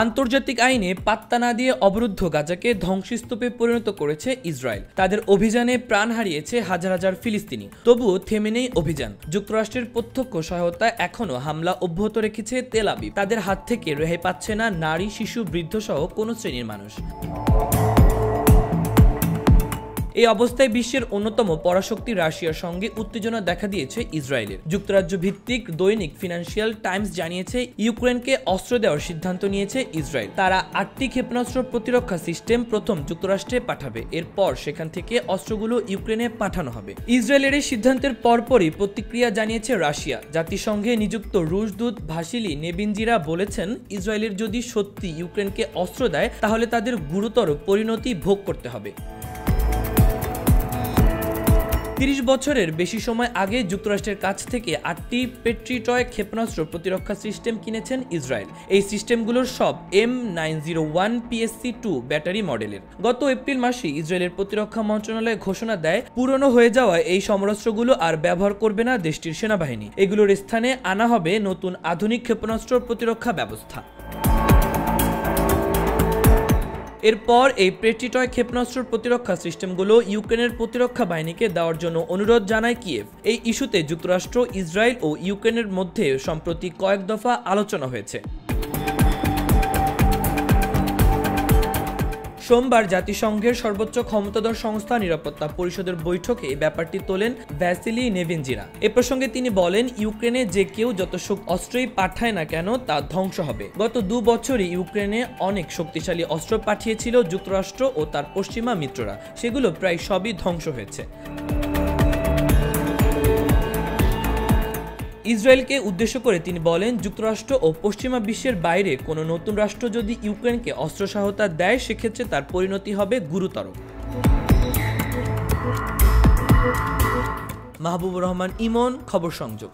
আন্তর্জাতিক আইনে পাত্তা না দিয়ে অবরুদ্ধ গাজাকে ধ্বংসস্তূপে পরিণত করেছে ইসরায়েল। তাদের অভিযানে প্রাণ হারিয়েছে হাজার হাজার ফিলিস্তিনি। তবুও থেমে নেই অভিযান। যুক্তরাষ্ট্রের প্রত্যক্ষ সহায়তা এখনও হামলা অব্যাহত রেখেছে তেল আবিব। তাদের হাত থেকে রেহাই পাচ্ছে না নারী, শিশু, বৃদ্ধ সহ কোনো শ্রেণীর মানুষ। এই অবস্থায় বিশ্বের অন্যতম পরাশক্তি রাশিয়ার সঙ্গে উত্তেজনা দেখা দিয়েছে ইসরায়েলের। যুক্তরাজ্য ভিত্তিক দৈনিক ফিনান্সিয়াল টাইমস জানিয়েছে, ইউক্রেনকে অস্ত্র দেওয়ার সিদ্ধান্ত নিয়েছে ইসরায়েল। তারা 8টি ক্ষেপণাস্ত্র প্রতিরক্ষা সিস্টেম প্রথম যুক্তরাষ্ট্রে পাঠাবে। এরপর সেখান থেকে অস্ত্রগুলো ইউক্রেনে পাঠানো হবে। ইসরায়েলের এই সিদ্ধান্তের পরপরই প্রতিক্রিয়া জানিয়েছে রাশিয়া। জাতিসংঘে নিযুক্ত রুশ দূত ভাসিলি নেবেনজিরা বলেছেন, ইসরায়েলের যদি সত্যি ইউক্রেনকে অস্ত্র দেয় তাহলে তাদের গুরুতর পরিণতি ভোগ করতে হবে। 30 বছরের বেশি সময় আগে যুক্তরাষ্ট্রের কাছ থেকে 8টি পেট্রিটয় ক্ষেপণাস্ত্র প্রতিরক্ষা সিস্টেম কিনেছেন ইসরায়েল। এই সিস্টেমগুলোর সব M901 PSC-2 ব্যাটারি মডেলের। গত এপ্রিল মাসে ইসরায়েলের প্রতিরক্ষা মন্ত্রণালয় ঘোষণা দেয়, পুরনো হয়ে যাওয়া এই সমরাস্ত্রগুলো আর ব্যবহার করবে না দেশটির সেনাবাহিনী। এগুলোর স্থানে আনা হবে নতুন আধুনিক ক্ষেপণাস্ত্র প্রতিরক্ষা ব্যবস্থা। এরপর এই পেট্রিটয় ক্ষেপণাস্ত্র প্রতিরক্ষা সিস্টেমগুলো ইউক্রেনের প্রতিরক্ষা বাহিনীকে দেওয়ার জন্য অনুরোধ জানায় কিয়েভ। এই ইস্যুতে যুক্তরাষ্ট্র, ইসরায়েল ও ইউক্রেনের মধ্যে সম্প্রতি কয়েক দফা আলোচনা হয়েছে। সোমবার জাতিসংঘের সর্বোচ্চ ক্ষমতাধর সংস্থা নিরাপত্তা পরিষদের বৈঠকে এই ব্যাপারটি তোলেন ভাসিলি নেবেনজিরা। এ প্রসঙ্গে তিনি বলেন, ইউক্রেনে যে কেউ যত অস্ত্রই পাঠায় না কেন তা ধ্বংস হবে। গত 2 বছরই ইউক্রেনে অনেক শক্তিশালী অস্ত্র পাঠিয়েছিল যুক্তরাষ্ট্র ও তার পশ্চিমা মিত্ররা। সেগুলো প্রায় সবই ধ্বংস হয়েছে। ইসরায়েলকে উদ্দেশ্য করে তিনি বলেন, যুক্তরাষ্ট্র ও পশ্চিমা বিশ্বের বাইরে কোনো নতুন রাষ্ট্র যদি ইউক্রেনকে অস্ত্র সহায়তা দেয়, সেক্ষেত্রে তার পরিণতি হবে গুরুতর। মাহবুবুর রহমান ইমন, খবর সংযোগ।